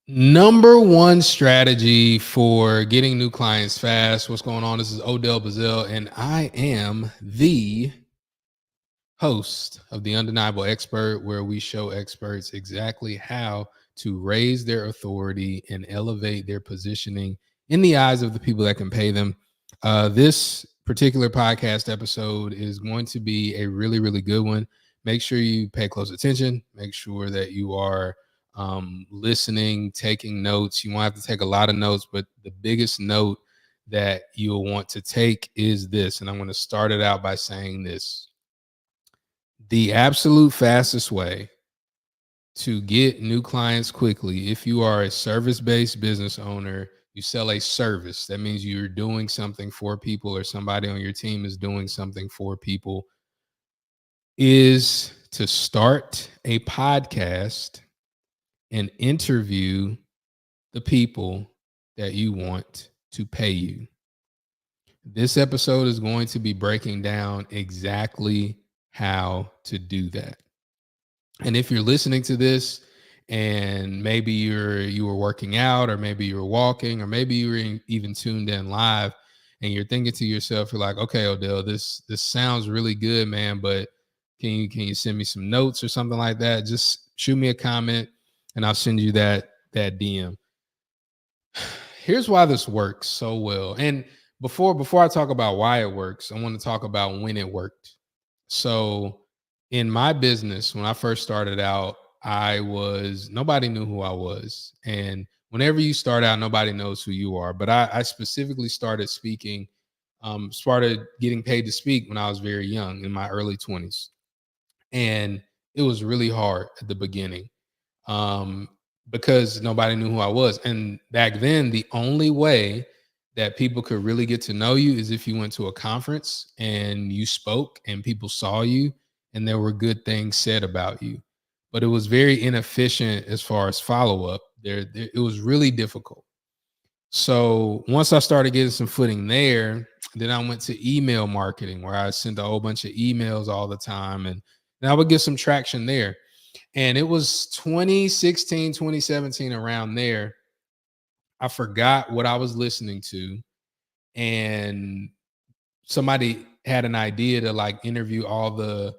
Number one strategy for getting new clients fast. What's going on? This is Odell Bazell, and I am the host of The Undeniable Expert, where we show experts exactly how to raise their authority and elevate their positioning in the eyes of the people that can pay them. This particular podcast episode is going to be a really, really good one. Make sure you pay close attention. Make sure that you are listening, taking notes. You won't have to take a lot of notes, but the biggest note that you'll want to take is this. And I'm going to start it out by saying this: the absolute fastest way to get new clients quickly, if you are a service-based business owner, you sell a service. That means you're doing something for people, or somebody on your team is doing something for people, is to start a podcast and interview the people that you want to pay you. This episode is going to be breaking down exactly how to do that. And if you're listening to this and maybe you were working out, or maybe you were walking, or maybe you were even tuned in live, and you're thinking to yourself, you're like, okay, Odell, this sounds really good, man, but can you send me some notes or something like that? Just shoot me a comment and I'll send you that DM. Here's why this works so well. And before I talk about why it works, I want to talk about when it worked. So in my business, when I first started out, nobody knew who I was. And whenever you start out, nobody knows who you are. But I specifically started speaking, started getting paid to speak when I was very young, in my early 20s. And it was really hard at the beginning, um, because nobody knew who I was. And back then, the only way that people could really get to know you is if you went to a conference and you spoke and people saw you and there were good things said about you. But it was very inefficient as far as follow up. It was really difficult. So once I started getting some footing there, then I went to email marketing, where I sent a whole bunch of emails all the time, and I would get some traction there. And it was 2016, 2017, around there. I forgot what I was listening to, and somebody had an idea to like interview all the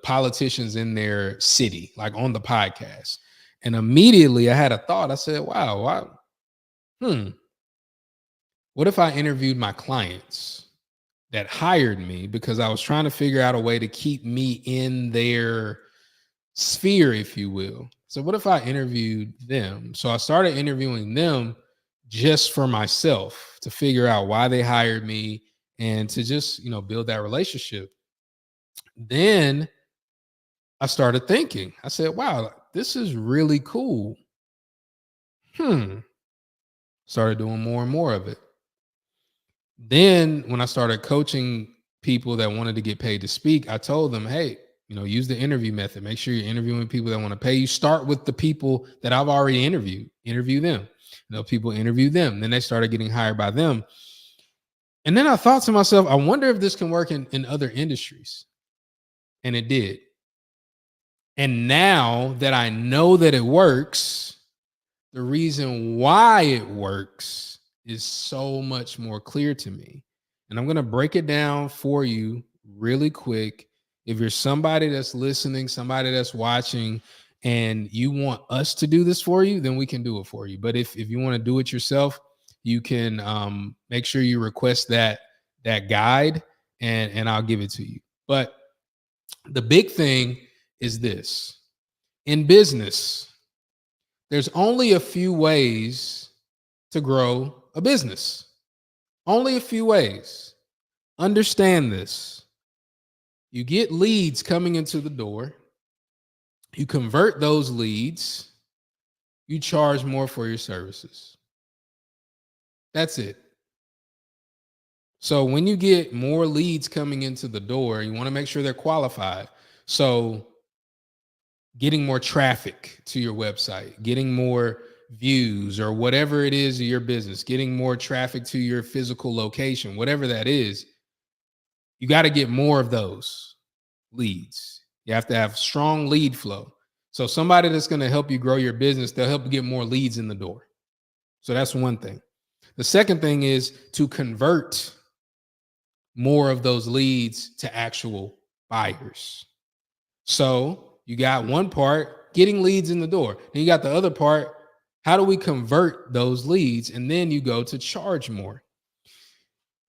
politicians in their city, like on the podcast. And immediately I had a thought. I said, wow, hmm, what if I interviewed my clients that hired me, because I was trying to figure out a way to keep me in their sphere, if you will. So what if I interviewed them? So I started interviewing them just for myself, to figure out why they hired me and to just, build that relationship. Then I started thinking, I said, wow, this is really cool. Started doing more and more of it. Then when I started coaching people that wanted to get paid to speak, I told them, hey, use the interview method. Make sure you're interviewing people that want to pay you. Start with the people that I've already interviewed. Interview them. People interview them. Then they started getting hired by them. And then I thought to myself, I wonder if this can work in other industries. And it did. And now that I know that it works, the reason why it works is so much more clear to me. And I'm going to break it down for you really quick. If you're somebody that's listening, somebody that's watching, and you want us to do this for you, then we can do it for you. But if you want to do it yourself, you can make sure you request that guide, and I'll give it to you. But the big thing is this: in business, there's only a few ways to grow a business. Only a few ways. Understand this. You get leads coming into the door. You convert those leads. You charge more for your services. That's it. So when you get more leads coming into the door, you want to make sure they're qualified. So getting more traffic to your website, getting more views, or whatever it is of your business, getting more traffic to your physical location, whatever that is, you got to get more of those leads. You have to have strong lead flow. So somebody that's going to help you grow your business, they'll help you get more leads in the door. So that's one thing. The second thing is to convert more of those leads to actual buyers. So you got one part, getting leads in the door. Then you got the other part, how do we convert those leads? And then you go to charge more.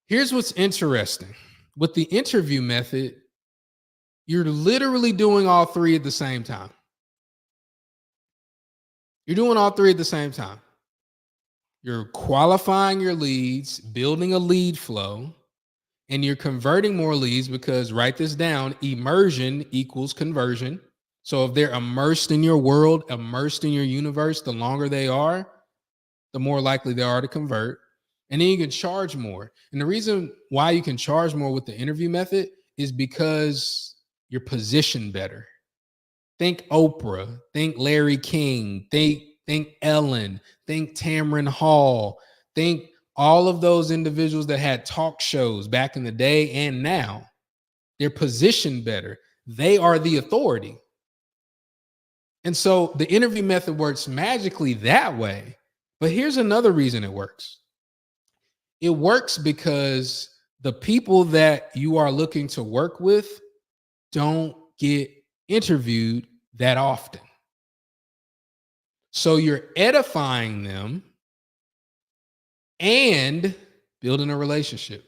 Here's what's interesting. With the interview method, you're literally doing all three at the same time. You're doing all three at the same time. You're qualifying your leads, building a lead flow, and you're converting more leads because, write this down, immersion equals conversion. So if they're immersed in your world, immersed in your universe, the longer they are, the more likely they are to convert. And then you can charge more. And the reason why you can charge more with the interview method is because you're positioned better. Think Oprah, think Larry King, think Ellen, think Tamron Hall, think all of those individuals that had talk shows back in the day and now. They're positioned better. They are the authority. And so the interview method works magically that way. But here's another reason it works. It works because the people that you are looking to work with don't get interviewed that often. So you're edifying them and building a relationship.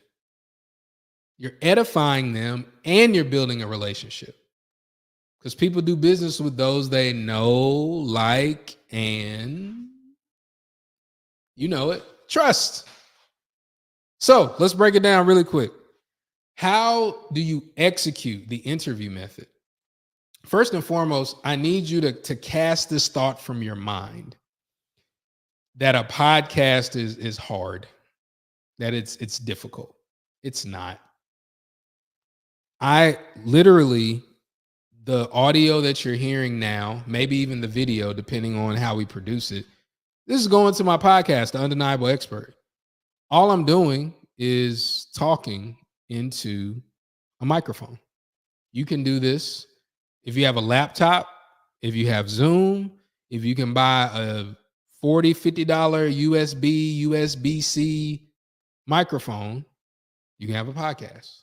You're edifying them and you're building a relationship. Because people do business with those they know, like, and you know it, trust. So let's break it down really quick. How do you execute the interview method? First and foremost, I need you to cast this thought from your mind that a podcast is hard, that it's difficult. It's not. I literally, the audio that you're hearing now, maybe even the video, depending on how we produce it, this is going to my podcast, The Undeniable Expert. All I'm doing is talking into a microphone. You can do this if you have a laptop, if you have Zoom, if you can buy a $40, $50 USB-C microphone, you can have a podcast.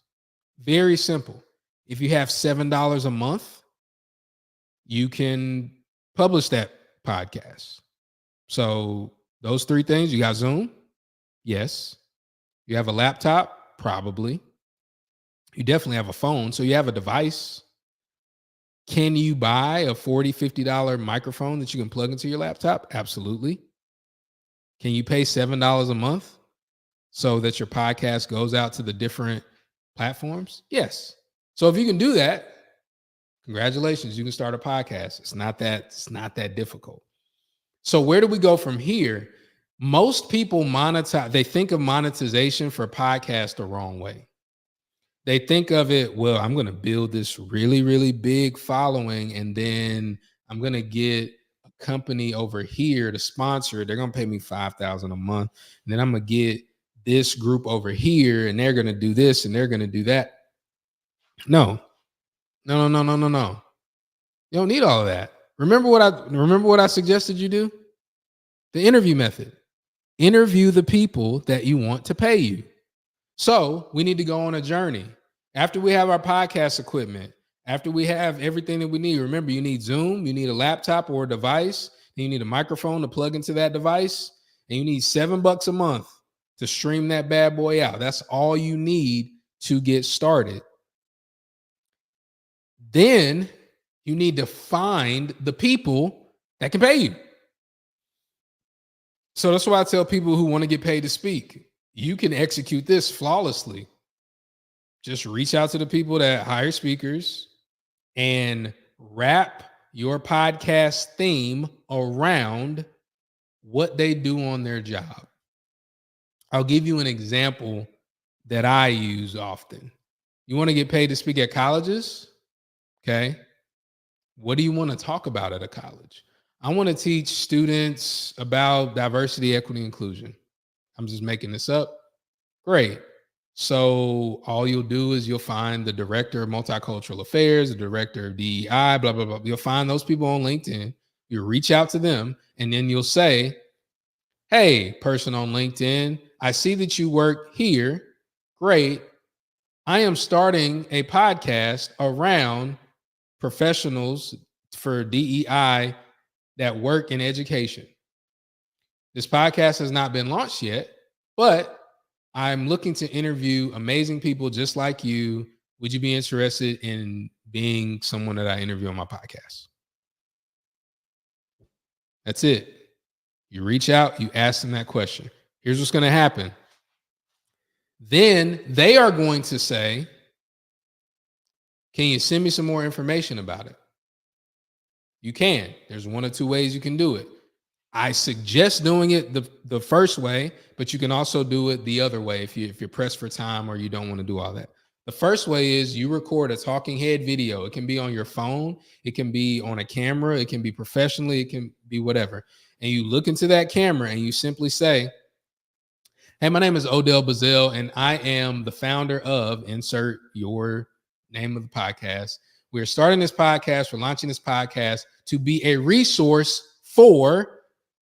Very simple. If you have $7 a month, you can publish that podcast. So those three things, you got Zoom? Yes. You have a laptop? Probably. You definitely have a phone. So you have a device. Can you buy a $40, $50 microphone that you can plug into your laptop? Absolutely. Can you pay $7 a month so that your podcast goes out to the different platforms? Yes. So if you can do that, congratulations, you can start a podcast. It's not that difficult. So where do we go from here? Most people monetize, they think of monetization for podcasts the wrong way. They think of it, well, I'm going to build this really, really big following, and then I'm going to get a company over here to sponsor it. They're going to pay me $5,000 a month. And then I'm going to get this group over here, and they're going to do this, and they're going to do that. No. You don't need all of that. Remember what I suggested you do? The interview method. Interview the people that you want to pay you. So we need to go on a journey. After we have our podcast equipment, after we have everything that we need, remember, you need Zoom, you need a laptop or a device, and you need a microphone to plug into that device, and you need $7 a month to stream that bad boy out. That's all you need to get started. Then you need to find the people that can pay you. So that's why I tell people who want to get paid to speak, you can execute this flawlessly. Just reach out to the people that hire speakers and wrap your podcast theme around what they do on their job. I'll give you an example that I use often. You want to get paid to speak at colleges? Okay. What do you want to talk about at a college? I want to teach students about diversity, equity, inclusion. I'm just making this up. Great. So all you'll do is you'll find the director of multicultural affairs, the director of DEI, blah, blah, blah. You'll find those people on LinkedIn. You reach out to them and then you'll say, hey, person on LinkedIn, I see that you work here. Great. I am starting a podcast around professionals for DEI that work in education. This podcast has not been launched yet, but I'm looking to interview amazing people just like you. Would you be interested in being someone that I interview on my podcast? That's it. You reach out, you ask them that question. Here's what's going to happen. Then they are going to say, can you send me some more information about it? You can. There's one or two ways you can do it. I suggest doing it the first way, but you can also do it the other way if you're pressed for time or you don't want to do all that. The first way is you record a talking head video. It can be on your phone, it can be on a camera, it can be professionally, it can be whatever. And you look into that camera and you simply say, hey, my name is Odell Bazell, and I am the founder of insert your name of the podcast. We're starting this podcast, we're launching this podcast to be a resource for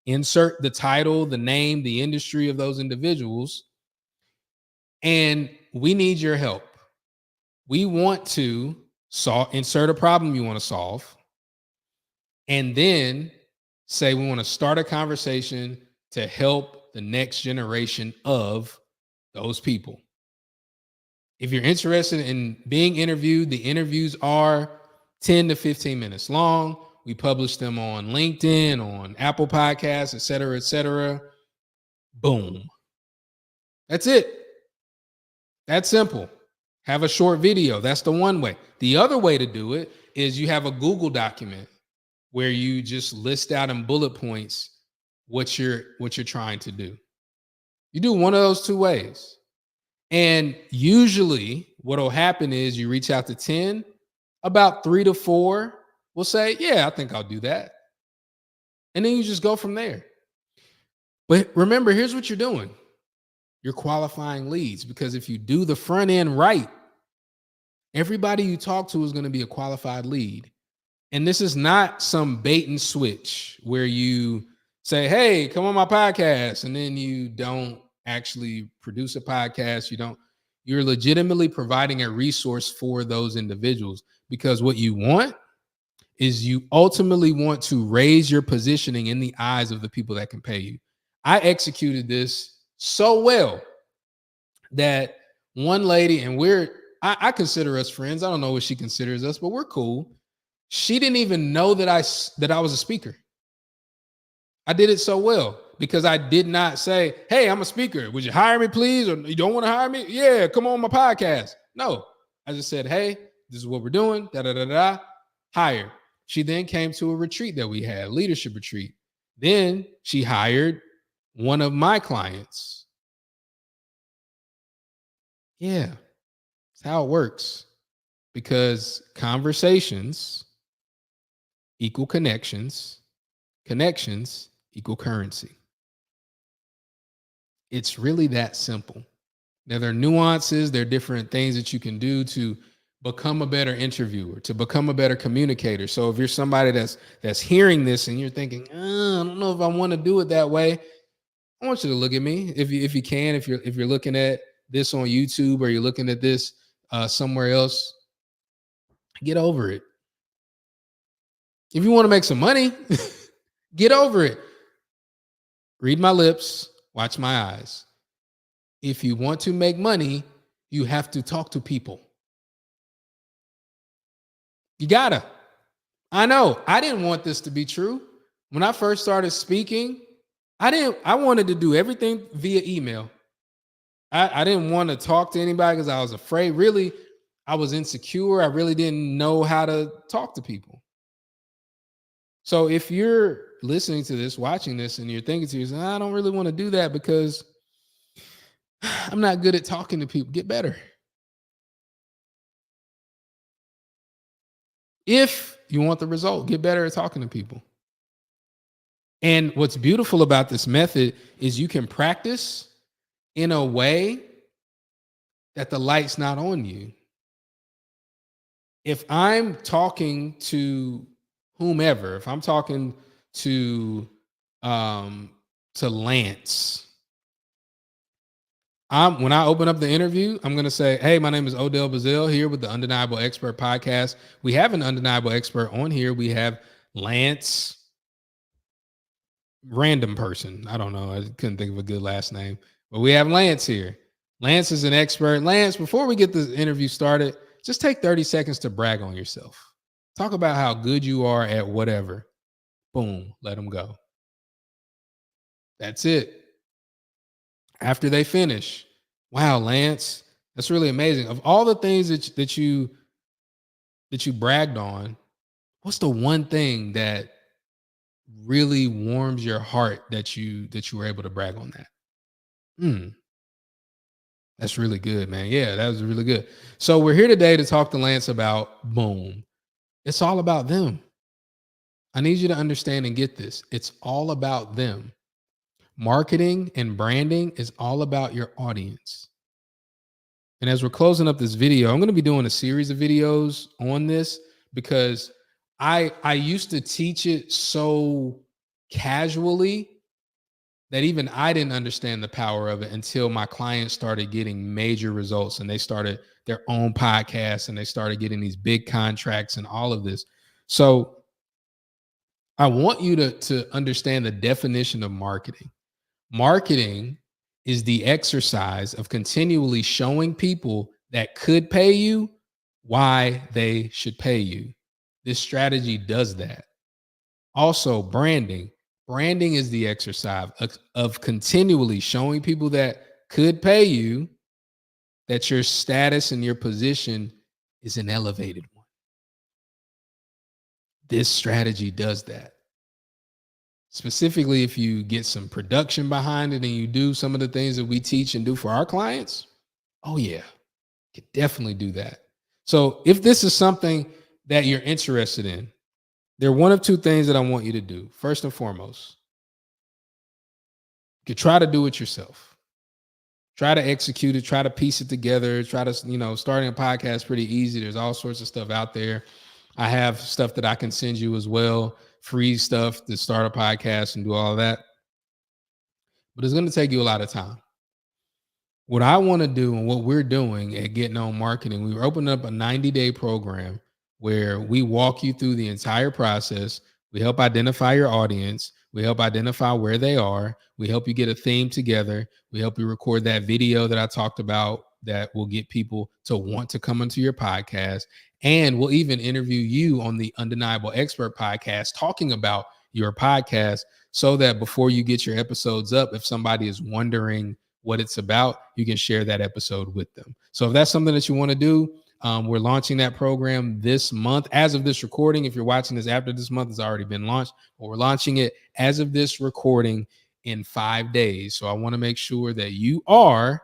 insert the title, the name, the industry of those individuals. And we need your help. We want to insert a problem you want to solve. And then say we want to start a conversation to help the next generation of those people. If you're interested in being interviewed, the interviews are 10 to 15 minutes long. We publish them on LinkedIn, on Apple Podcasts, et cetera, et cetera. Boom. That's it. That's simple. Have a short video. That's the one way. The other way to do it is you have a Google document where you just list out in bullet points what you're trying to do. You do one of those two ways. And usually what will happen is you reach out to 10, about 3 to 4 will say, yeah, I think I'll do that. And then you just go from there. But remember, here's what you're doing. You're qualifying leads, because if you do the front end right, everybody you talk to is going to be a qualified lead. And this is not some bait and switch where you say, hey, come on my podcast, and then you don't actually produce a podcast. You're legitimately providing a resource for those individuals, because what you want is you ultimately want to raise your positioning in the eyes of the people that can pay you. I executed this so well that one lady, and I consider us friends. I don't know what she considers us, but we're cool. She didn't even know that I was a speaker. I did it so well because I did not say, hey, I'm a speaker. Would you hire me, please? Or you don't want to hire me? Yeah, come on my podcast. No, I just said, hey, this is what we're doing. Da, da, da, da. Hire. She then came to a retreat that we had, leadership retreat. Then she hired one of my clients. Yeah, that's how it works. Because conversations equal connections, connections equal currency. It's really that simple. Now, there are nuances, there are different things that you can do to become a better interviewer, to become a better communicator. So if you're somebody that's hearing this and you're thinking, I don't know if I want to do it that way, I want you to look at me. If you can, if you're looking at this on YouTube or you're looking at this somewhere else, get over it. If you want to make some money, get over it. Read my lips, watch my eyes. If you want to make money, you have to talk to people. You gotta. I know. I didn't want this to be true. When I first started speaking, I wanted to do everything via email. I didn't want to talk to anybody because I was afraid. Really, I was insecure. I really didn't know how to talk to people. So if you're listening to this, watching this, and you're thinking to yourself, I don't really want to do that because I'm not good at talking to people, get better. If you want the result, get better at talking to people. And what's beautiful about this method is you can practice in a way that the light's not on you. If I'm talking to whomever, if I'm talking to um Lance, when I open up the interview, I'm gonna say, "Hey, my name is Odell Bazile here with the Undeniable Expert Podcast. We have an undeniable expert on here. We have Lance, random person. I don't know. I couldn't think of a good last name, but we have Lance here. Lance is an expert. Lance, before we get the interview started, just take 30 seconds to brag on yourself. Talk about how good you are at whatever. Boom, let them go. That's it. After they finish, wow, Lance, that's really amazing. Of all the things that you bragged on, what's the one thing that really warms your heart that you were able to brag on that? Hmm, that's really good, man. Yeah, that was really good. So we're here today to talk to Lance about boom. It's all about them. I need you to understand and get this. It's all about them. Marketing and branding is all about your audience. And as we're closing up this video, I'm going to be doing a series of videos on this because I used to teach it so casually that even I didn't understand the power of it until my clients started getting major results and they started their own podcasts and they started getting these big contracts and all of this. So I want you to understand the definition of marketing. Marketing is the exercise of continually showing people that could pay you why they should pay you. This strategy does that. Also, branding. Branding is the exercise of continually showing people that could pay you that your status and your position is an elevated one. This strategy does that. Specifically, if you get some production behind it and you do some of the things that we teach and do for our clients, oh yeah, you can definitely do that. So if this is something that you're interested in, there are one of two things that I want you to do. First and foremost, you could try to do it yourself. Try to execute it, try to piece it together, try to, starting a podcast is pretty easy. There's all sorts of stuff out there. I have stuff that I can send you as well, free stuff to start a podcast and do all of that. But it's going to take you a lot of time. What I want to do and what we're doing at Getting On Marketing, we were opening up a 90-day program where we walk you through the entire process. We help identify your audience. We help identify where they are. We help you get a theme together. We help you record that video that I talked about that will get people to want to come into your podcast. And we'll even interview you on the Undeniable Expert podcast, talking about your podcast so that before you get your episodes up, if somebody is wondering what it's about, you can share that episode with them. So if that's something that you want to do, we're launching that program this month. As of this recording, if you're watching this after this month, it's already been launched, but we're launching it as of this recording in 5 days. So I want to make sure that you are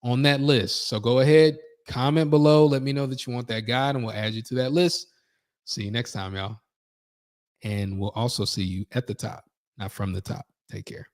on that list. So go ahead, comment below, let me know that you want that guide, and we'll add you to that list. See you next time, y'all. And we'll also see you at the top, not from the top. Take care.